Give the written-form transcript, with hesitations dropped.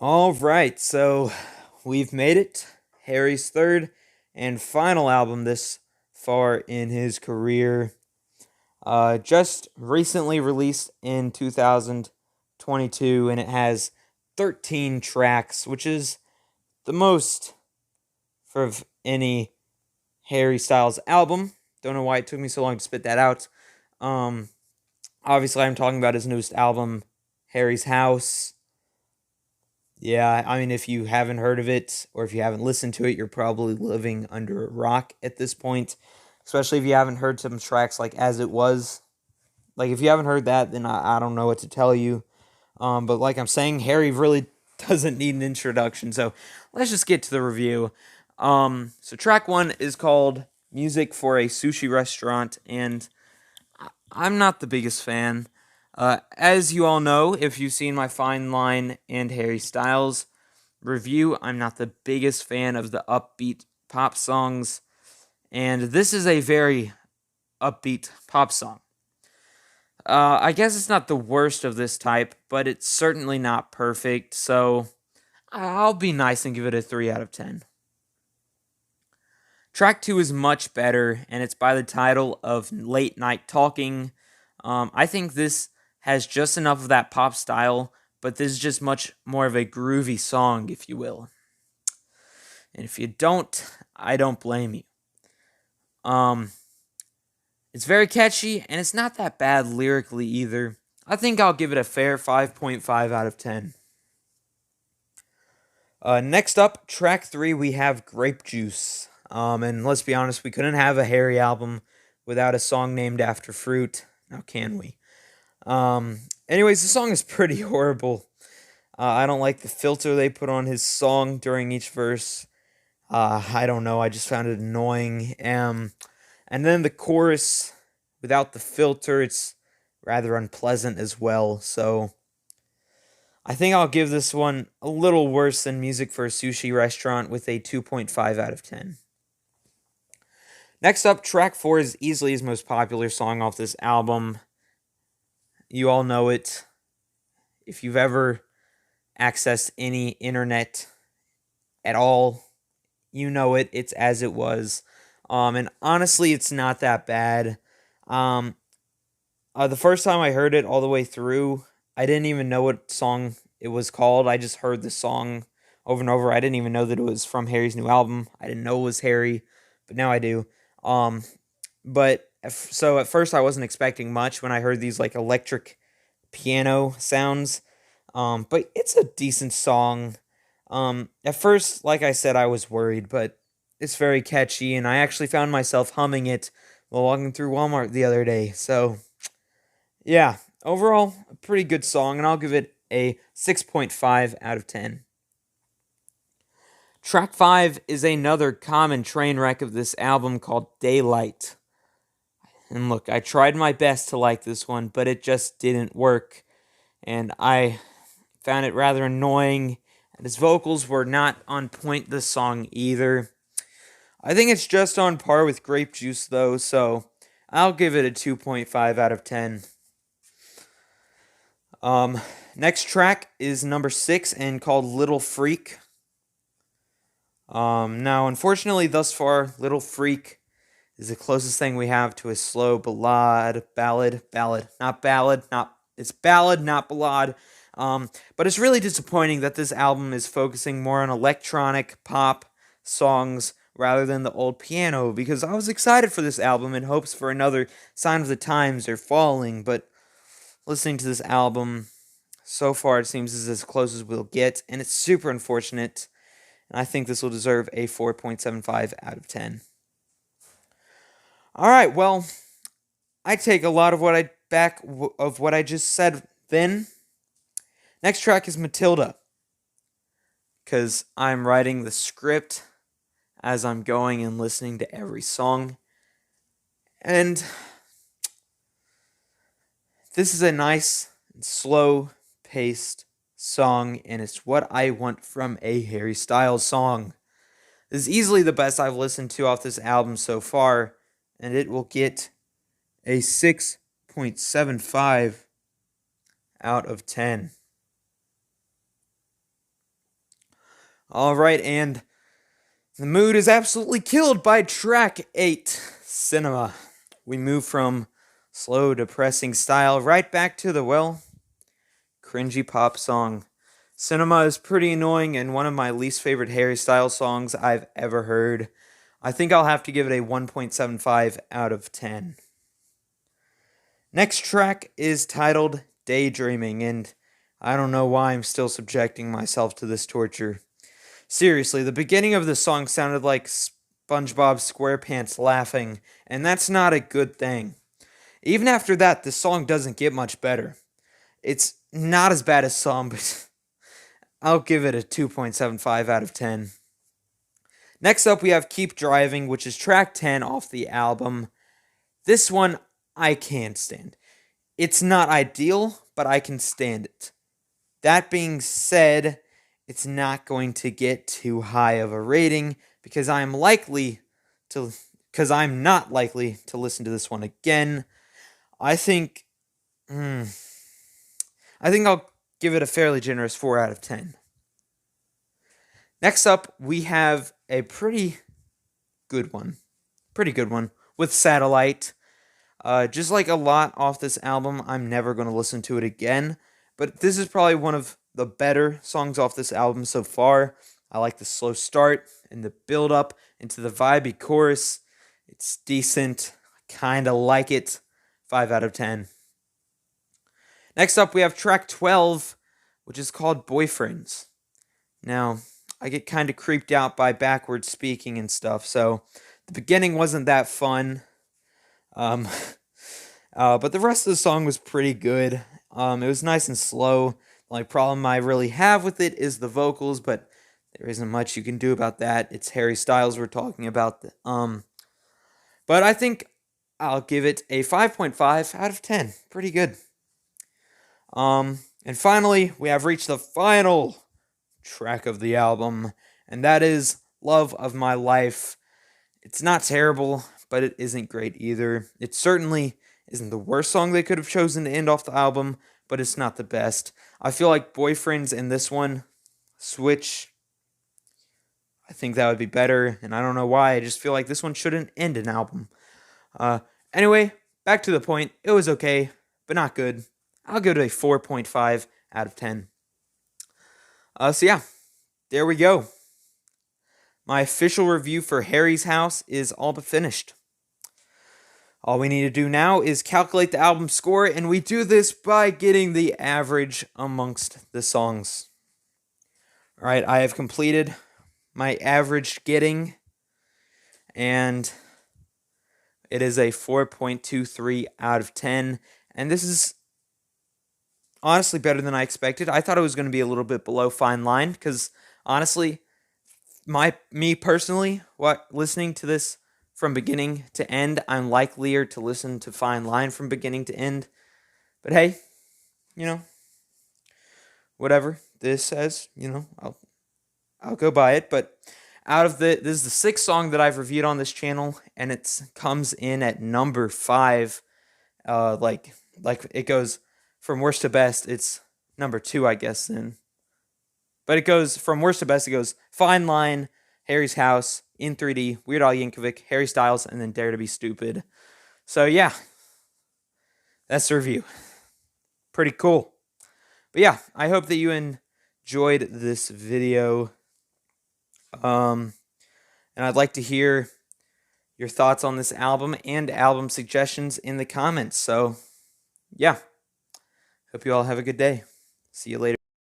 All right, so we've made it. Harry's third and final album this far in his career. Just recently released in 2022, and it has 13 tracks, which is the most for any Harry Styles album. Don't know why it took me so long to spit that out. Um, Obviously, I'm talking about his newest album, Harry's House. Yeah, I mean, if you haven't heard of it or if you haven't listened to it, you're probably living under a rock at this point. Especially if you haven't heard some tracks like As It Was. Like, if you haven't heard that, then I don't know what to tell you. But like I'm saying, Harry really doesn't need an introduction. So let's just get to the review. So track one is called Music for a Sushi Restaurant, and I'm not the biggest fan. As you all know, if you've seen my Fine Line and Harry Styles review, I'm not the biggest fan of the upbeat pop songs, and this is a very upbeat pop song. I guess it's not the worst of this type, but it's certainly not perfect, so I'll be nice and give it a 3 out of 10. Track 2 is much better, and it's by the title of Late Night Talking. I think this has just enough of that pop style, but this is just much more of a groovy song, if you will. And if you don't, I don't blame you. It's very catchy, and it's not that bad lyrically either. I think I'll give it a fair 5.5 out of 10. Next up, track 3, we have Grapejuice. And let's be honest, we couldn't have a Harry album without a song named after fruit. Now can we? Anyways, the song is pretty horrible. I don't like the filter they put on his song during each verse. I don't know, I just found it annoying. And then the chorus, without the filter, it's rather unpleasant as well. So I think I'll give this one a little worse than Music for a Sushi Restaurant with a 2.5 out of 10. Next up, track 4 is easily his most popular song off this album. You all know it. If you've ever accessed any internet at all, you know it. It's As It Was. And honestly, it's not that bad. The first time I heard it all the way through, I didn't even know what song it was called. I just heard the song over and over. I didn't even know that it was from Harry's new album. I didn't know it was Harry, but now I do. So at first I wasn't expecting much when I heard these like electric piano sounds. But it's a decent song. At first, like I said, I was worried, but it's very catchy, and I actually found myself humming it while walking through Walmart the other day. So, yeah, overall, a pretty good song, and I'll give it a 6.5 out of 10. Track 5 is another common train wreck of this album called Daylight. And look, I tried my best to like this one, but it just didn't work. And I found it rather annoying. And his vocals were not on point this song either. I think it's just on par with Grapejuice though, so I'll give it a 2.5 out of 10. Next track is number 6 and called Little Freak. Now, unfortunately, thus far, Little Freak is the closest thing we have to a slow ballad, it's ballad, not ballad. But it's really disappointing that this album is focusing more on electronic pop songs rather than the old piano, because I was excited for this album in hopes for another Sign of the Times or Falling, but listening to this album, so far it seems as close as we'll get, and it's super unfortunate, and I think this will deserve a 4.75 out of 10. Alright, well, I take a lot of what I just said then. Next track is Matilda, because I'm writing the script as I'm going and listening to every song. And this is a nice, slow-paced song, and it's what I want from a Harry Styles song. This is easily the best I've listened to off this album so far, and it will get a 6.75 out of 10. Alright, and the mood is absolutely killed by track 8, Cinema. We move from slow, depressing style right back to the, well, cringy pop song. Cinema is pretty annoying and one of my least favorite Harry Styles songs I've ever heard. I think I'll have to give it a 1.75 out of 10. Next track is titled Daydreaming, and I don't know why I'm still subjecting myself to this torture. Seriously, the beginning of the song sounded like SpongeBob SquarePants laughing, and that's not a good thing. Even after that, the song doesn't get much better. It's not as bad as some, but I'll give it a 2.75 out of 10. Next up, we have Keep Driving, which is track 10 off the album. This one, I can't stand. It's not ideal, but I can stand it. That being said, it's not going to get too high of a rating because I'm not likely to listen to this one again. I think I'll give it a fairly generous 4 out of 10. Next up, we have a pretty good one with Satellite. Just like a lot off this album, I'm never going to listen to it again, but this is probably one of the better songs off this album so far. I like the slow start and the build up into the vibey chorus. It's decent. I kind of like it. 5 out of 10. Next up, we have track 12, which is called Boyfriends. Now, I get kind of creeped out by backwards speaking and stuff, so the beginning wasn't that fun. But the rest of the song was pretty good. It was nice and slow. The only problem I really have with it is the vocals, but there isn't much you can do about that. It's Harry Styles we're talking about. But I think I'll give it a 5.5 out of 10. Pretty good. And finally, we have reached the final track of the album, and that is Love of My Life. It's not terrible, but it isn't great either. It certainly isn't the worst song they could have chosen to end off the album, but it's not the best. I feel like Boyfriends and this one switch. I think that would be better, and I don't know why. I just feel like this one shouldn't end an album. Anyway, back to the point. It was okay, but not good. I'll give it a 4.5 out of 10. So yeah, there we go. My official review for Harry's House is all but finished. All we need to do now is calculate the album score, and we do this by getting the average amongst the songs. Alright, I have completed my average getting, and it is a 4.23 out of 10, and this is honestly better than I expected. I thought it was going to be a little bit below fine line, because honestly, me personally, listening to this from beginning to end, I'm likelier to listen to Fine Line from beginning to end. But hey, whatever this says, I'll go by it. But this is the 6th song that I've reviewed on this channel, and it comes in at number 5. Like it goes from worst to best. It's number 2, I guess, then. But it goes from worst to best. It goes Fine Line, Harry's House, In 3D, Weird Al Yankovic, Harry Styles, and then Dare to Be Stupid. So yeah, that's the review. Pretty cool. But yeah, I hope that you enjoyed this video. And I'd like to hear your thoughts on this album and album suggestions in the comments. So yeah, hope you all have a good day. See you later.